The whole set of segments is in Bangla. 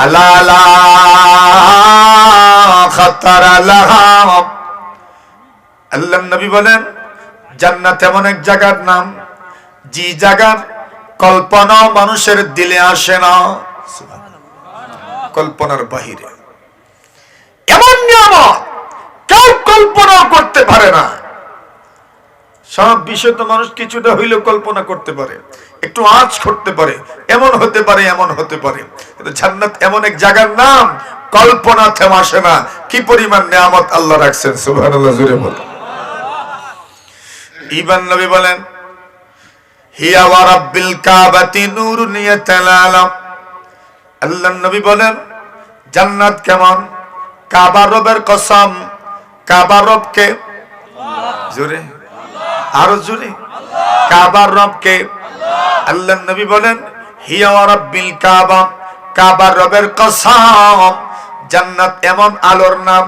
আলা লা খাতারা লাহা। আল্লাহর নবী বলেন জান্নাত এমন এক জায়গার নাম যে জায়গার কল্পনা মানুষের দিলে আসে না, কল্পনার বাহিরে। এমন নিয়ামত কেউ কল্পনা করতে পারে না। সব বিষয় তো মানুষ কিছুটা হইলেও কল্পনা করতে পারে, একটু আঁচ করতে পারে, এমন হতে পারে এমন হতে পারে, কিন্তু জান্নাত এমন এক জায়গার নাম কল্পনাতেও আসে না। কি পরিমাণ নিয়ামত আল্লাহ রাখছেন, সুবহানাল্লাহ জোরে বলেন। ইবন নবী বলেন হিয়া ওয়া রাব্বিল কাবাতি নূরুন ইয়াতালালা। আল্লাহর নবী বলেন জান্নাত কেমন? কাবার রবের কসম। কাবার রবকে জোরে, আরো জোরে, কাবার রবকে। আল্লাহর নবী বলেন হিয়া ওয়া রাব্বিল কাবা, কাবার রবের কসম জান্নাত এমন আলোর নাম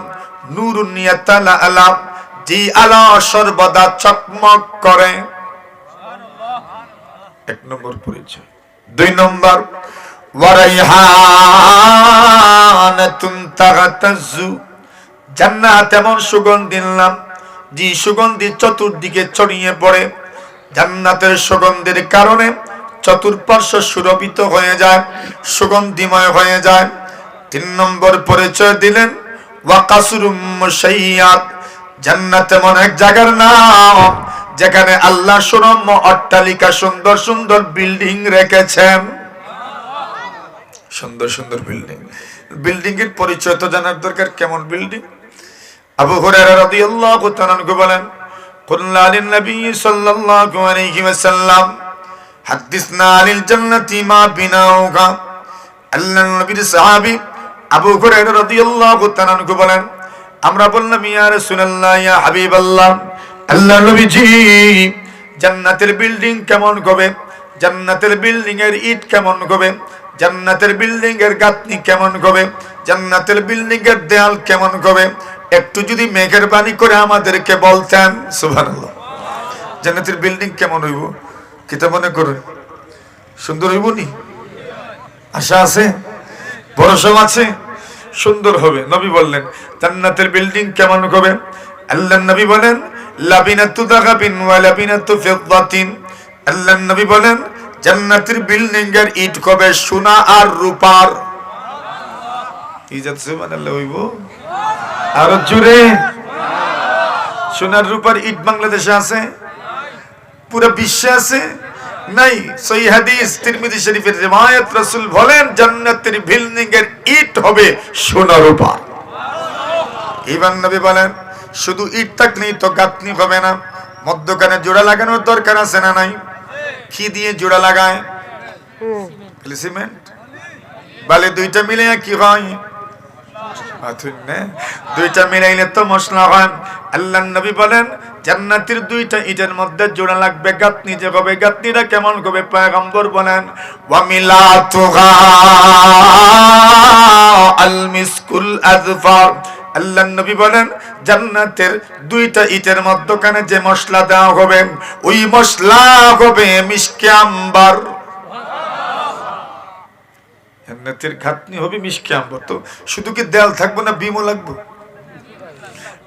নূরুন ইয়াতালালা, যে আলো সর্বদা চকমক করে। এক নম্বর পরিচয়। দুই নম্বর ওয়া রাইহানাতুন তাগাতাজু, জান্নাত এমন সুগন্ধির নাম যে সুগন্ধি চতুর্দিকে ছড়িয়ে পড়ে। জান্নাতের সুগন্ধের কারণে চতুর্পার্শ্ব সুরভিত হয়ে যায়, সুগন্ধিময় হয়ে যায়। তিন নম্বর পরিচয় দিলেন ওয়া কাসরুম মুশাইয়াত, জান্নাত এমন এক জায়গার নাম যেখানে আল্লাহ সুরম্য অট্টালিকা, সুন্দর সুন্দর বিল্ডিং রেখেছেন। সুন্দর সুন্দর বিল্ডিং। বিল্ডিং এর পরিচয় তো জানার দরকার, কেমন বিল্ডিং। আবু হুরায়রা রাদিয়াল্লাহু তাআলা আনহু বলেন কুল্লা লিন নবী সাল্লাল্লাহু আলাইহি ওয়াসাল্লাম হাদিসনা আনিল জান্নাতি মা বিনাউহা। আল্লাহর নবীর সাহাবী আবু হুরায়রা রাদিয়াল্লাহু তাআলা আনহু বলেন আমরা বললাম ইয়া রাসূলুল্লাহ, ইয়া হাবিবাল্লাহ, আল্লাহর নবীজি জান্নাতের বিল্ডিং কেমন হবে? জান্নাতের বিল্ডিং এর ইট কেমন হবে? জান্নাতের বিল্ডিং এর গাঁথনি কেমন হবে? জান্নাতের বিল্ডিং এর দেয়াল কেমন হবে? একটু যদি মেহেরবানি করে আমাদেরকে বলতেন। সুবহানাল্লাহ। জান্নাতের বিল্ডিং কেমন হইব? কিতা মনে করেন? সুন্দর হইব নি? আশা আছে, ভরসা আছে, সুন্দর হবে। নবী বললেন জান্নাতের বিল্ডিং কেমন হবে? আল্লাহর নবী বলেন লাবিনাতু যাহাবিন ওয়া লাবিনাতু ফিদ্দাতিন। আল্লাহর নবী বলেন জান্নাতের বিল্ডিং এর ইট হবে সোনা আর রূপার। ইজাত সুবহানাল্লাহ হইব আর জুড়ে। সোনার রূপার ইট বাংলাদেশে আছে? পুরো বিশ্বে আছে? নাই। সহিহ হাদিস তিরমিজি শরীফের রিওয়ায়াত, রাসূল বলেন জান্নাতের বিল্ডিং এর ইট হবে সোনা রূপা। ইমাম নবী বলেন শুধু ইট থাকলেই তো গাঁথনি হবে না, মধ্যখানে জোড়া লাগানোর দরকার আছে না নাই? কি দিয়ে জোড়া লাগায়? সিমেন্ট বালি দুইটা মিলে কি হয়? দুইটা মিলাইলে তো মশলা হয়। আল্লাহর নবী বলেন জান্নাতের দুইটা ইটের মধ্যে জোড়া লাগবে, গাঁথনি যে হবে, গাঁথনিটা কেমন হবে? পয়গম্বর বলেন ওয়া মিলাতুহা আল মিসকুল আযফার। আল্লাহর নবী বলেন জান্নাতের দুইটা ইটের মধ্যখানে যে মশলা দেওয়া হবে ওই মশলা হবে মিশকে আম্বার। জান্নাতের গাঁথনি হবে মিশকে আম্বার। তো শুধু কি দেয়াল থাকবো না, বিমও লাগবো,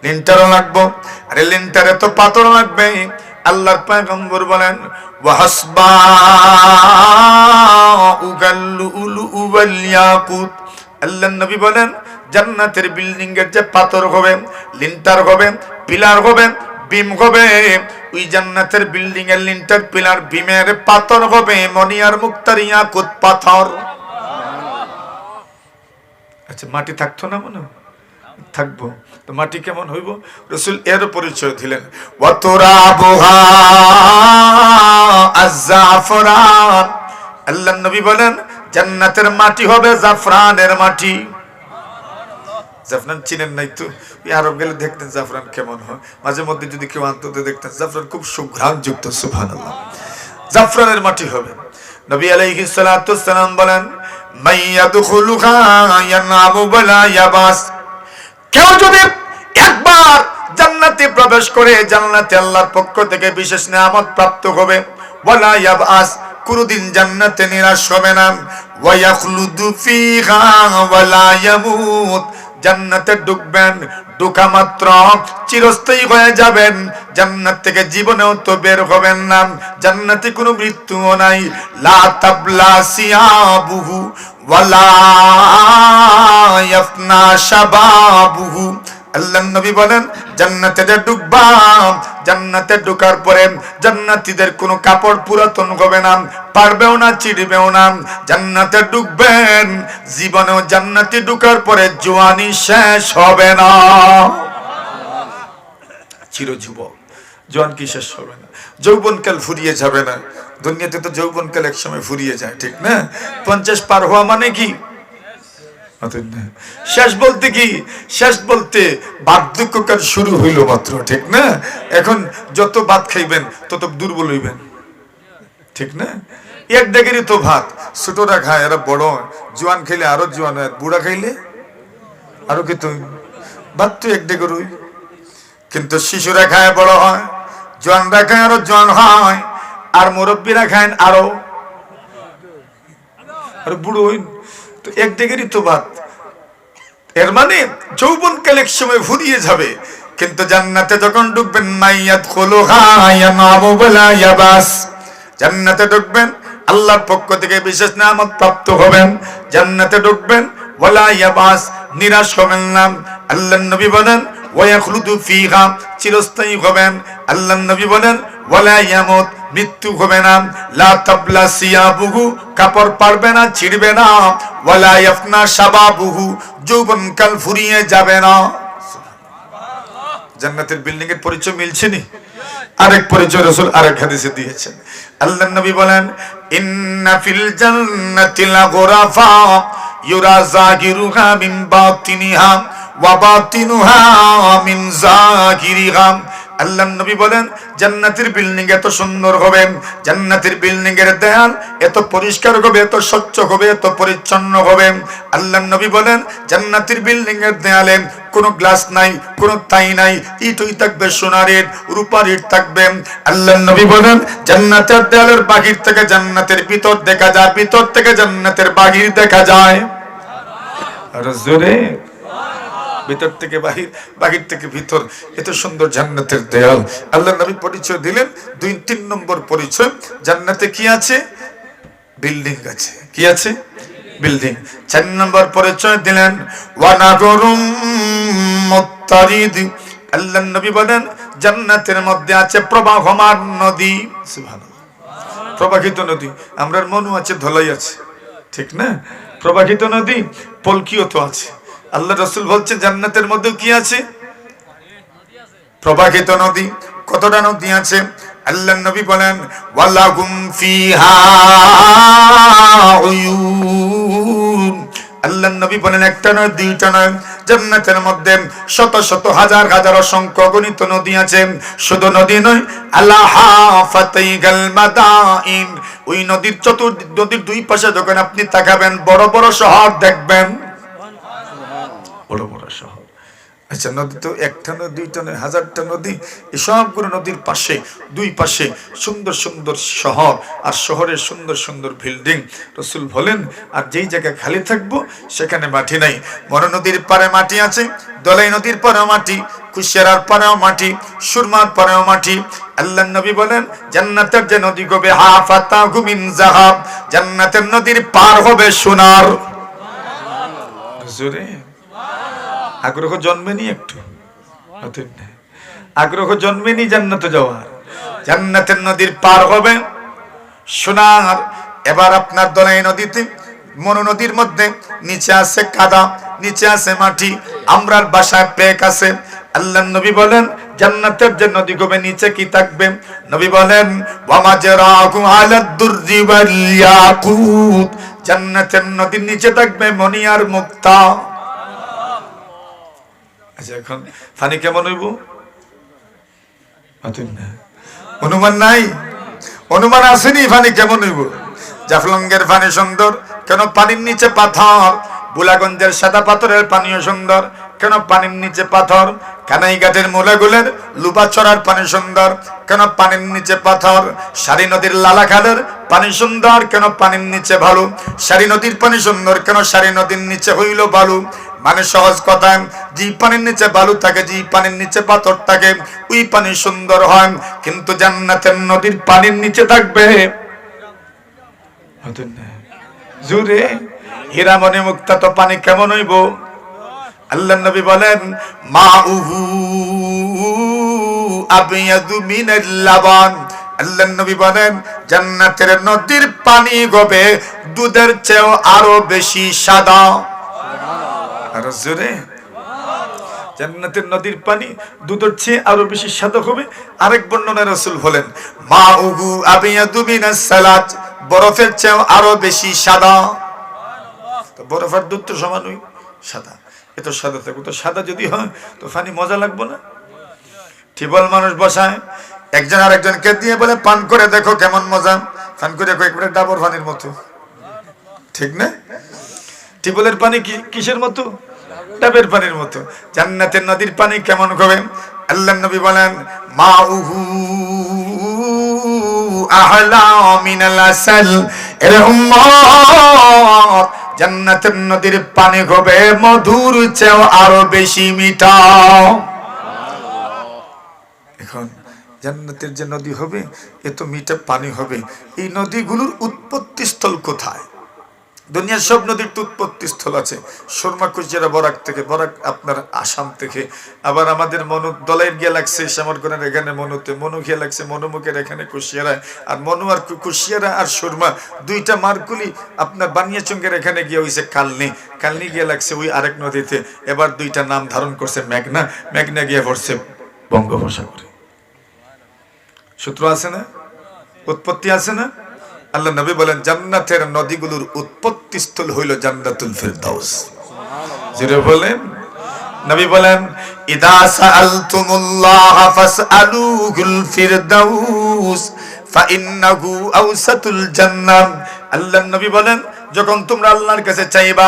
লিন্টারও লাগবো। আরে লিন্টারে তো পাথর লাগবে। আল্লাহর পয়গম্বর বলেন ওয়া হাসবাউ গাল্লুলু ওয়াল ইয়াকুত। আল্লাহর নবী বলেন জান্নাতের বিল্ডিং এর যে পাথর হবে, লিন্টার হবে, পিলার হবে, বিম হবে, ওই জান্নাতের বিল্ডিং এর লিন্টার, পিলার, বিমের পাথর হবে মনিয়ার মুক্তার ইয়াকুত পাথর। আচ্ছা মাটি থাকতো না মনে? থাকবো। তো মাটি কেমন হইব? রাসূল এর পরিচয় দিলেন ওয়া তুরাবুহা আয-জাফরান। আল্লাহর নবী বলেন জান্নাতের মাটি হবে জাফরানের মাটি। জাফরান চিনেন নাই তো? আরব গেলে দেখতেন জাফরান কেমন হয়, মাঝে মধ্যে যদি কেউ আনতো দেখতেন জাফরান খুব সুঘ্রাণ যুক্ত। সুবহানাল্লাহ। জাফরানের মাটি হবে। নবী আলাইহিস সালাতু ওয়াস সালাম বলেন মাইয়াদখুলুহা ইয়ানাবু ওয়ালা ইয়াবাস। কেউ যদি একবার জান্নাতে প্রবেশ করে জান্নাতে আল্লাহর পক্ষ থেকে বিশেষ নিয়ামত প্রাপ্ত হবে, ওয়ালা ইয়াবাস, কোনদিন জান্নাতে নিরাশ হবে না। ওয়া ইয়াখলুদু ফিহা ওয়া লা ইয়ামুত, জান্নাতে ঢুকবেন, ঢোকা মাত্র চিরস্থায়ী হয়ে যাবেন। জান্নাত থেকে জীবনেও তো বের হবেন না। জান্নাতে কোনো মৃত্যুও নাই। লা তাবলা সিয়াবুহু ওয়ালা ইয়াফনা শাবাবুহু। আল্লাহর নবী বলেন, জান্নাতে ঢুকবা, জান্নাতে ঢোকার পরে জান্নাতীদের কোনো কাপড় পুরাতন হবে না, পারবেও না, চিড়বেও না। জান্নাতে ঢুকবেন, জীবনেও জান্নাতে ঢোকার পরে জওয়ানি শেষ হবে না। চিরযুবক, জওয়ান কি শেষ হবে না? যৌবনকাল ফুরিয়ে যাবে না। দুনিয়াতে তো যৌবনকাল এক সময় ফুরিয়ে যায়, ঠিক না? 50 পার হওয়া মানে কি? শেষ বলতে কি? শেষ বলতে বার্ধক্যকাল শুরু হইল মাত্র, ঠিক না? এখন যত ভাত খাইবেন তত দুর্বল হইবেন, ঠিক না? এক ডেগেরই তো ভাত, ছোটরা খায়, এরা বড় হয়। জোয়ান খাইলে আরো জোয়ান হয়, বুড়া খাইলে আরো কি? তো ভাত তো এক ডেগের হই, কিন্তু শিশুরা খায় বড় হয়, জোয়ানরা খায় আরো জোয়ান হয়, আর মুরব্বীরা খায় আরো বুড়ো হইন। তো এক ডেগেরই তো ভাত। এর মানে যৌবনকাল এক সময় ফুরিয়ে যাবে, কিন্তু জান্নাতে যখন ঢুকবেন, জান্নাতে ঢুকবেন, আল্লাহর পক্ষ থেকে বিশেষ নিয়ামত প্রাপ্ত হবেন। জান্নাতে ঢুকবেন, ওয়ালা ইয়াবাস, নিরাশ হবেন না। আল্লাহর নবী বলেন, ওয়া ইয়াখলুদু ফিহা, চিরস্থায়ী হবেন। আল্লাহর নবী বলেন, ওয়ালা ইয়ামুত, মৃত্যু হবে না। লা তাবলা সিয়াবুহু, কাপড় পারবে না, ছিড়বে না। ওয়ালা ইয়াফনা শাবাবুহু, যৌবনকাল ফুরিয়ে যাবে না। জান্নাতের বিল্ডিং এর পরিচয় মিলছে নি? আরেক পরিচয় রাসূল আরেক হাদিসে দিয়েছেন। আল্লাহর নবী বলেন, ইন্না ফিল জান্নাতি লাগুরাফা ইউরা যাহিরুহা মিন বাতিনিহা ওয়া বাতিনুহা মিন যাহিরিহা। আল্লাহর নবী বলেন, জান্নাতের বিল্ডিং এত সুন্দর হবে, জান্নাতের বিল্ডিং এর দেয়াল এত পরিষ্কার হবে, এত স্বচ্ছ হবে, এত পরিচ্ছন্ন হবে। আল্লাহর নবী বলেন, জান্নাতের বিল্ডিং এর দেয়ালে কোনো গ্লাস নাই, কোনো তাই নাই, ইটই থাকবে সোনার ইট, রূপার ইট থাকবে। আল্লাহর নবী বলেন, জান্নাতের দেয়ালের বাহির থেকে জান্নাতের ভিতর দেখা যায়, ভিতর থেকে জান্নাতের বাহির দেখা যায়। আর জোরে, ভিতর থেকে বাহির, বাহির থেকে ভিতর, এত সুন্দর জান্নাতের দেয়াল। আল্লাহর নবী পরিচয় দিলেন 2-3 নম্বর পরিচয়, জান্নাতে কি আছে? বিল্ডিং আছে। কি আছে? বিল্ডিং। 4 নম্বর পরিচয় দিলেন, ওয়া নাহরুম মুত্তারিদ। আল্লাহর নবী বলেন, জান্নাতের মধ্যে আছে প্রবাহমান নদী। সুবহানাল্লাহ, প্রবাহিত নদী। আমরার মনও আছে, ধলাই আছে, ঠিক না? প্রবাহিত নদী, পলকিও তো আছে। আল্লাহ রাসূল বলছেন, জান্নাতের মধ্যে কি আছে? প্রবাহিত নদী। কতটা নদী আছে? আল্লাহর নবী বলেন, ওয়ালাহুম ফিহা উয়ুন। আল্লাহর নবী বলেন, একটা নয়, দুইটা নয়, জান্নাতের মধ্যে শত শত হাজার হাজার অসংখ্য অগণিত নদী আছে। শুধু নদী নয়, আলাহা ফাতাইগাল মাদাইন, ওই নদীর নদীর দুই পাশে যখন আপনি তাকাবেন, বড় বড় শহর দেখবেন, বড় বড় শহর। আচ্ছা, নদী তো একটা নয়, দুইটা নয়, হাজারটা নদী। এই সবগুলো নদীর পাশে, দুই পাশে সুন্দর সুন্দর শহর, আর শহরের সুন্দর সুন্দর বিল্ডিং। রাসূল বলেন, আর যেই জায়গায় খালি থাকবো সেখানে মাটি নাই। বড় নদীর পারে মাটি আছে, দলাই নদীর পারেও মাটি, কুশিয়ারার পারেও মাটি, সুরমার পারেও মাটি। আল্লাহর নবী বলেন, জান্নাতের যে নদী হবে, হাফাতাহু মিন যাহাব, জান্নাতের নদীর পার হবে সোনার। জোরে আগ্রহ জন্মেনি? একটু আগ্রহ জন্মেনি জান্নাতে যাওয়ার? জান্নাতের নদীর পার হবে সোনার। এবার আপনার দলাই নদীতে, মনু নদীর মধ্যে নিচে আছে কাদা, নিচে আছে মাটি, আমরার বাসায় পেক আছে। আল্লাহর নবী বলেন, জান্নাতের যে নদী হবে, নিচে কি থাকবে? নবী বলেন, ওয়া মাজরাহু আলাদ দুররি ওয়াল ইয়াকুত, জান্নাতের নদীর নিচে থাকবে মণি আর মুক্তা। আচ্ছা, এখন পানি কেমন হইব? অনুমান নাই? অনুমান আসেনি পানি কেমন হইব? জাফলঙ্গের পানি সুন্দর, কেন? পানির নিচে পাথর। বুলাগঞ্জের সাদা পাথরের পানিও সুন্দর, কেন? পানির নিচে পাথর। কানাইঘাটের মোলাগুলের লুবাচড়ার পানি সুন্দর, কেন পানির নিচে পাথর। সারি নদীর লালাখালের পানি সুন্দর, কেন পানির নিচে ভালো। সারি নদীর পানি সুন্দর, কেন সারি নদীর নিচে হইল বালু। মানে সহজ কথা, যে পানির নিচে বালু থাকে, যে পানির নিচে পাথর থাকে, ওই পানি সুন্দর হয়। কিন্তু জান্নাতের নদীর পানির নিচে থাকবে জুরে হীরামণি মুক্তা, তো পানি কেমন হইব? আল্লাহ নবী বলেন মাউহু আবিয়াদু মিনাল লাবান। আল্লাহ নবী বলেন জান্নাতের নদীর পানি হবে দুধের চেয়েও আরো বেশি সাদা। আর জোরে, জান্নাতের নদীর পানি দুধের চেয়ে আরো বেশি সাদা হবে। আরেক বর্ণনায় রাসূল বলেন মাউহু আবিয়াদু মিনাস সালাত, বরফের চেয়েও আরো বেশি সাদা। তো বরফের দুধ তো সমানই সাদা, এত সাদা থাকবে। তো সাদা যদি হয় তো পানি মজা লাগবে না? টিবল মানুষ বসায়, একজন আরেকজনকে দিয়ে বলে পান করে দেখো কেমন মজা। পান করে একবারে ডাবর পানির মতো, ঠিক না? টিবলের পানি কিসের মতো? ডাবের পানির মতো। জান্নাতের নদীর পানি কেমন হবে? আল্লাহ নবী বলেন মাউহু আহলা মিনাল আসাল। এর উম্মত, জান্নাতের নদীর পানি হবে মধুর চেয়েও আরো বেশি মিঠা। এখন জান্নাতের যে নদী হবে, এত মিঠা পানি হবে। এই নদীগুলোর উৎপত্তি স্থল কোথায়? দুনিয়ার সব নদীর তো উৎপত্তি স্থল আছে। সুরমা কুচিয়ারা বরাক থেকে, বরাক আপনার আসাম থেকে। আবার আমাদের মনু দলাইয়ের গিয়ে লাগছে শ্যামরগণের এখানে মনুতে, মনু গিয়ে লাগছে মনুমুখের এখানে কুশিয়ারা। আর মনু আর কুশিয়ারা আর সুরমা দুইটা মারকুলি আপনার বানিয়াচঙ্গের এখানে গিয়ে হয়েছে কালনি। কালনি গিয়ে লাগছে ওই আরেক নদীতে। এবার দুইটা নাম ধারণ করছে মেঘনা। মেঘনা গিয়ে পড়ছে বঙ্গোপসাগরে। সূত্র আছে না? উৎপত্তি আছে না? আল্লাহ নবী বলেন জান্নাতের নদীগুলোর উৎপত্তি স্থল হইল জান্নাতুল ফিরদাউস। যেটা বলেন নবী বলেন ইদা সাআলতুমুল্লাহ ফাসআলুহুল ফিরদাউস ফাইন্নাহু আওসাতুল জান্নাহ। আল্লাহ নবী বলেন যখন তোমরা আল্লাহর কাছে চাইবা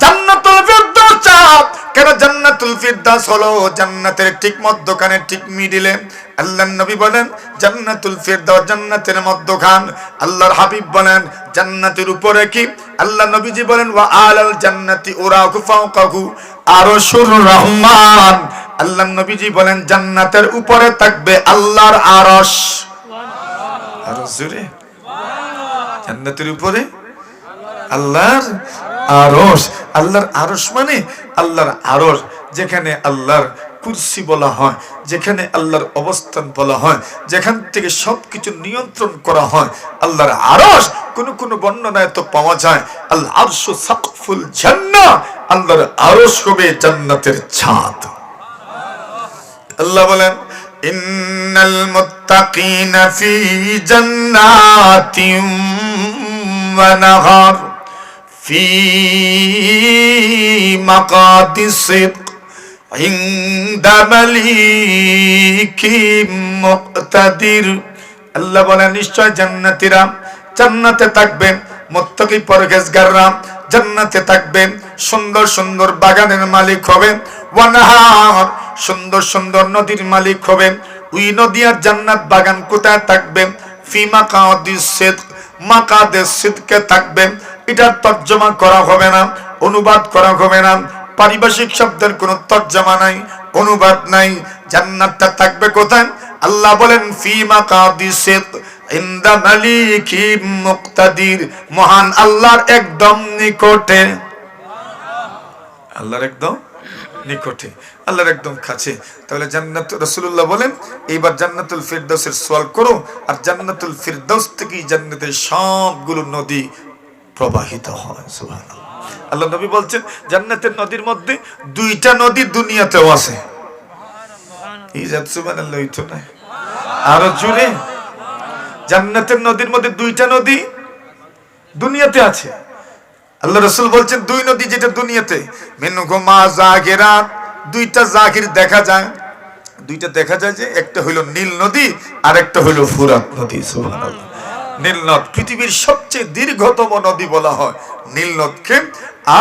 জান্নাতুল ফিরদাউস চাও, কেন জান্নাতুল ফিরদাউস হলো জান্নাতের ঠিক মধ্যখানে, ঠিক মিডিলে। আল্লাহ নবী বলেন জান্নাতুল ফিরদাউস জান্নাতের মধ্যখান। আল্লাহর হাবিব বলেন জান্নাতের উপরে কি? আল্লাহ নবীজি বলেন ওয়া আলাল জান্নাতি উরাকু ফাওকাহু আরশুর রহমান। আল্লাহ নবীজি বলেন জান্নাতের উপরে থাকবে আল্লাহর আরশ। সুবহানাল্লাহ। আরশ জুড়ে জান্নাতের উপরে আল্লাহর আরশ। আল্লাহর আরশ মানে আল্লাহর আরশ, যেখানে আল্লাহর কুরসি বলা হয়, যেখানে আল্লাহর অবস্থান বলা হয়, যেখান থেকে সবকিছু নিয়ন্ত্রণ করা হয়। আল্লাহর আরশ কোন কোন বর্ণনায় তো পাওয়া যায় আল আরশু সাকফুল জান্নাহ, আল্লাহর আরশ হবে জান্নাতের ছাদ। আল্লাহ বলেন ইন্নাল মুত্তাকিনা ফি জান্নাতিন ওয়া নাহার ফি মাকাদিস সিদক ইনদা মালিকিম মুকতাদির। আল্লাহ বলেন নিশ্চয় জান্নাতীরা জান্নাতে থাকবেন, মুত্তাকি পরহেজগাররা জান্নাতে থাকবেন, সুন্দর সুন্দর বাগানের মালিক হবে। ওয়া নাহার সুন্দর সুন্দর নদীর মালিক হবে। ওই নদী আর জান্নাত বাগান কোথায় থাকবে? ফি মাকাদিস সিদক, মাকাদিস সিদকে থাকবে। এটার তর্জমা করা হবে না, অনুবাদ করা হবে না। পারিভাষিক শব্দের কোনো তর্জমা নাই, অনুবাদ নাই। জান্নাতটা থাকবে কোথায়? আল্লাহ বলেন ফি মাকাদিস সিদক ইনদা মালিকিম মুকতাদির, মহান আল্লাহর একদম নিকটে। আল্লাহর একদম নিকটে, আল্লাহর একদম কাছে। তাহলে জান্নাত, রাসূলুল্লাহ বলেন এইবার জান্নাতুল ফিরদাউসের সওয়াল করো, আর জান্নাতুল ফিরদাউস থেকেই জান্নাতের সবগুলো নদী প্রবাহিত হয়। সুবহানাল্লাহ। আল্লাহ নবী বলছেন জান্নাতের নদীর মধ্যে দুইটা নদী দুনিয়াতেও আছে। এই জাত সুবহানাল্লাহ হইতো না আরো জুড়ে? জান্নাতের নদীর মধ্যে দুইটা নদী দুনিয়াতে আছে। আল্লাহ রাসূল বলছেন দুই নদী যেটা দুনিয়াতে, মিনহুমা জাগিরাত, দুইটা জাগির দেখা যায়। দুইটা দেখা যায় যে একটা হইল নীল নদী আর একটা হইল ফুরাত নদী। সুবহানাল্লাহ। নীল নদ পৃথিবীর সবচেয়ে দীর্ঘতম নদী বলা হয় নীল নদকে।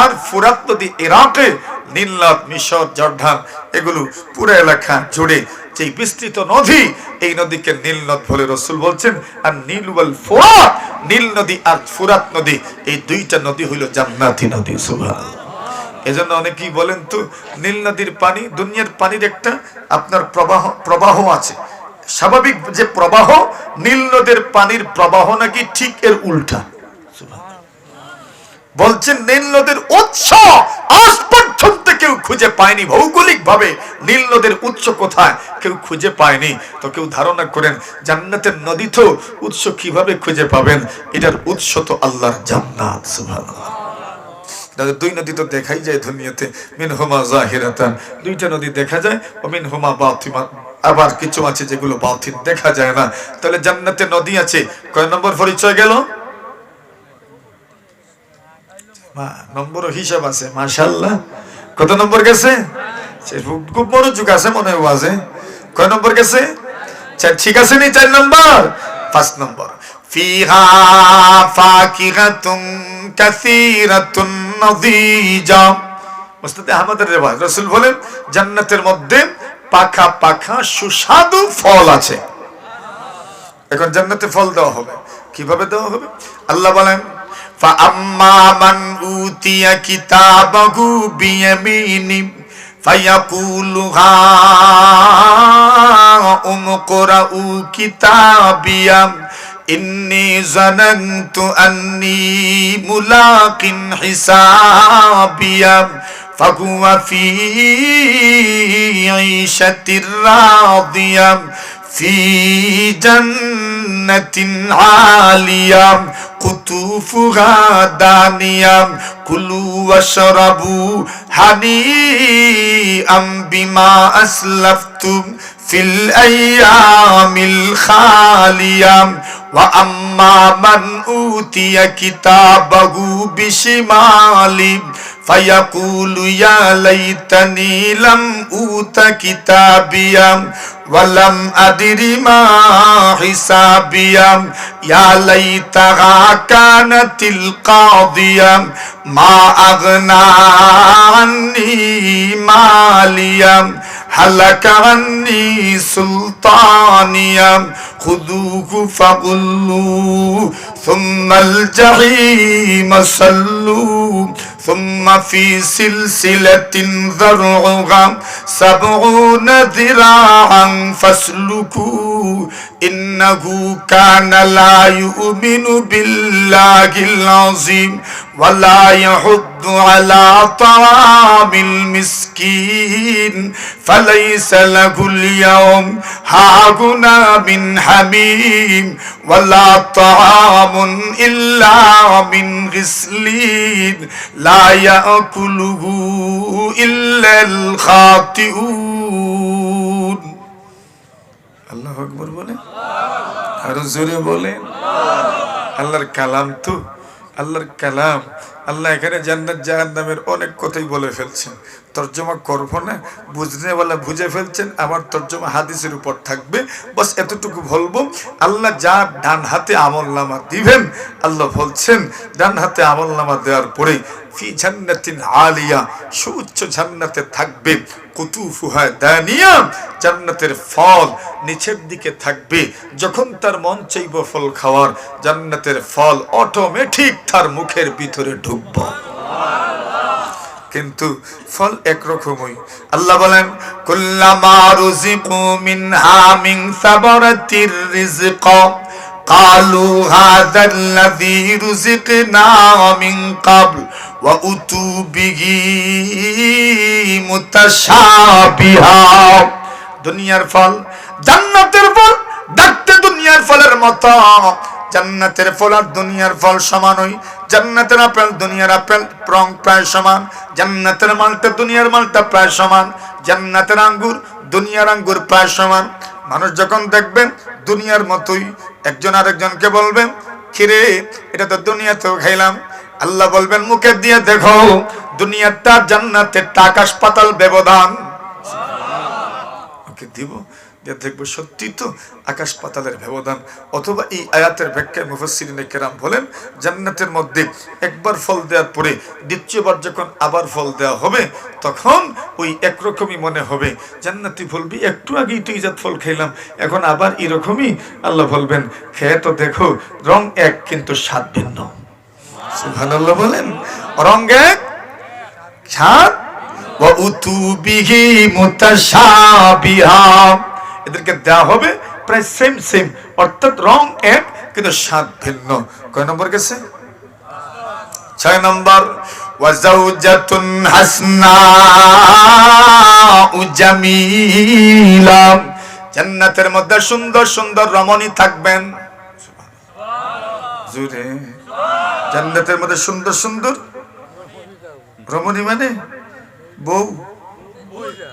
আর ফুরাত নদী ইরাকে নীল নদ, মিশর, জর্ডান এগুলো পুরো এলাকা জুড়ে যে বিস্তৃত নদী, এই নদীকে নীল নদ বলে রাসূল বলছেন। আর নীল ওয়াল ফুরাত, নীল নদী আর ফুরাত নদী, এই দুইটা নদী হইল জান্নাতি নদী। সুবহানাল্লাহ। এজন্য অনেকেই বলেন তো নীল নদীর পানি, দুনিয়ার পানির একটা আপনার প্রবাহ আছে, স্বাভাবিক যে প্রবাহ, নীল নদের পানির প্রবাহ নাকি ঠিক এর উল্টা। বলছেন নীল নদের উৎস আজ পর্যন্ত কেউ খুঁজে পায়নি, ভৌগোলিক ভাবে নীল নদের উৎস কোথায় কেউ খুঁজে পায়নি। তো কেউ ধারণা করেন জান্নাতের নদী তো উৎস কিভাবে খুঁজে পাবেন, এটার উৎস তো আল্লাহর জান্নাত। সুবহানাল্লাহ। দুই নদী তো দেখাই যায় দুনিয়াতে, মিনহুমা যাহিরাতান, দুইটা নদী দেখা যায়, ও মিনহুমা বাতিমা, আবার কিছু আছে যেগুলো বাতিন দেখা যায় না। তাহলে জান্নাতে নদী আছে, কয় নম্বর পরিচয় গেল? নম্বর হিসাব আছে মাশাআল্লাহ। কত নম্বর গেছে? খুব মনোযোগ আছে মনে হয় ওয়াজে। কয় নম্বর গেছে? ঠিক আছে নি? 4 নম্বর। 5 নম্বর, ফিহা ফাকিহাতুন কাসীরাতুন নাযীজা। মুস্তাদ আহমদের রিওয়ায়াত, রাসূল বলেন জান্নাতের মধ্যে পাখা পাখা সুস্বাদু ফল আছে। এখন জান্নাতে ফল দেওয়া হবে, কিভাবে দেওয়া হবে? আল্লাহ বলেন فَأَمَّا مَنْ أُوتِيَ كِتَابَهُ بِيَمِينِهِ فَيَقُولُ هَاؤُمُ اقْرَءُوا كِتَابِيَهْ إِنِّي ظَنَنْتُ أَنِّي مُلَاقٍ حِسَابِيَهْ فَهُوَ فِي عِيشَةٍ رَاضِيَةٍ في جنة عالية قطوفها دانية كلوا واشربوا هنيئا بما أسلفتم في الأيام الخالية وأما من أوتي كتابه بشماله فيقول يا ليتني لم أوت كتابيا ولم أدر ما حسابيا يا ليتها كانت القاضية ما أغنى عني ماليا هلك عني سلطانيا خذوه فغلوه ثم الجحيم صلوه ثم في سلسلة ذرعها 70 ذراعا فاسلكوه إنه كان لا يؤمن بالله العظيم ولا يحض على طعام المسكين فليس له اليوم هاهنا من حميم ولا طعام إلا من غسلين لا يأكله إلا الخاطئون আল্লাহু আকবার বলেন, আরো জোরে বলেন। আল্লাহর কালাম তো, আল্লাহর কালাম। আল্লাহ এখানে জান্নাত জাহান্নামের অনেক কথাই বলে ফেলছেন, তর্জমা করব না, বুঝনেওয়ালা বুঝে ফেলছেন। আমার তর্জমা হাদিসের উপর থাকবে, বাস এতটুকু বলবো। আল্লাহ যা ডান হাতে আমলনামা দিবেন, আল্লাহ বলছেন ডান হাতে আমলনামা দেওয়ার পরে ফি জান্নাতিন আলিয়া, সুউচ্চ জান্নাতে থাকবে, কুতুফুহা দানিয়া, জান্নাতের ফল নিচের দিকে থাকবে। যখন তার মন চাইব ফল খাওয়ার, জান্নাতের ফল অটোমেটিক তার মুখের ভিতরে ঢুকবে। কিন্তু ফল একরকমই। আল্লাহ বলেন কুল্লামা রুজিকু মিনহা মিন সাবারাতির রিজক قالوا هذا الذي رزقنا من قبل وأتوا به متشابها। দুনিয়ার ফল, জান্নাতের ফল দেখতে দুনিয়ার ফলের মতো। জান্নাতের ফল আর দুনিয়ার ফল সমানই। জান্নাতের আপেল দুনিয়ার আপেল রং প্রায় সমান, জান্নাতের মালটা দুনিয়ার মালটা প্রায় সমান, জান্নাতের আঙ্গুর দুনিয়ার আঙ্গুর প্রায় সমান। মানুষ যখন দেখবেন দুনিয়ার মতোই, একজন আরেকজনকে বলবেন কিরে এটা তো দুনিয়াতেও খাইলাম, আল্লাহ বলবেন মুখে দিয়ে দেখো দুনিয়াটা জান্নাতের আকাশ পাতাল ব্যবধান। ওকে দিব দেখবো সত্যি তো আকাশ পাতালের ব্যবধান। অথবা এই আয়াতের ব্যাখ্যায় মুফাসসিরিনে কেরাম বলেন, জান্নাতের মধ্যে একবার ফল দেওয়ার পরে দ্বিতীয়বার যখন আবার ফল দেওয়া হবে তখন ওই একরকমই মনে হবে। জান্নাতি বলবি একটু আগেই তুই জাত ফল খেলাম, এখন আবার এরকমই। আল্লাহ বলবেন খেয়ে তো দেখো, রং এক কিন্তু স্বাদ ভিন্ন। সুবহানাল্লাহ বলেন, রং এক স্বাদ ওয়া উতুবিহি মুতাশাবিহা, এদেরকে দেওয়া হবে প্রায় সেম সেম, অর্থাৎ রং এক কিন্তু স্বাদ ভিন্ন। কয় নম্বর গেছে? 6 নম্বর, ওয়া যাওজাতুন হাসনাউ জামিলা, জান্নাতের মধ্যে সুন্দর সুন্দর রমণী থাকবেন। জোরে, জান্নাতের মধ্যে সুন্দর সুন্দর রমণী মানে বউ,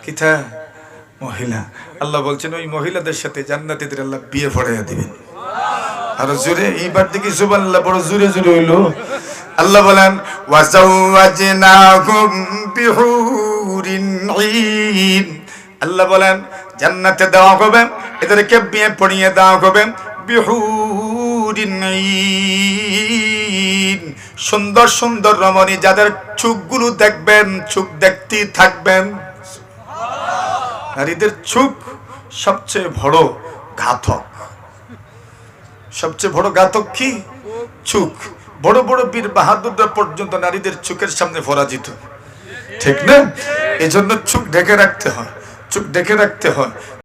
কিথা মহিলা। আল্লাহ বলছেন ওই মহিলাদের সাথে জান্নাতীদের আল্লাহ বিয়ে পড়াইয়া দিবেন। আর জোরে এইবার দেখি সুবহানাল্লাহ, বড় জোরে জোরে হইলো। আল্লাহ বলেন ওয়াজাওয়াজনাহুম বিহুরিন ঈন, আল্লাহ বলেন জান্নাতে দেওয়া হবে, এদেরকে বিয়ে পড়িয়ে দেওয়া হবে বিহুরিন ঈন, সুন্দর সুন্দর রমণী, যাদের চোখগুলো দেখবেন চোখ দেখতেই থাকবেন। নারীদের চোখ সবচেয়ে বড় ঘাতক। সবচেয়ে বড় ঘাতক কি? চোখ। বড় বড় বীর বাহাদুররা পর্যন্ত নারীদের চোখের সামনে পরাজিত, ঠিক না? এজন্য চোখ ঢেকে রাখতে হয়, চোখ ঢেকে রাখতে হয়।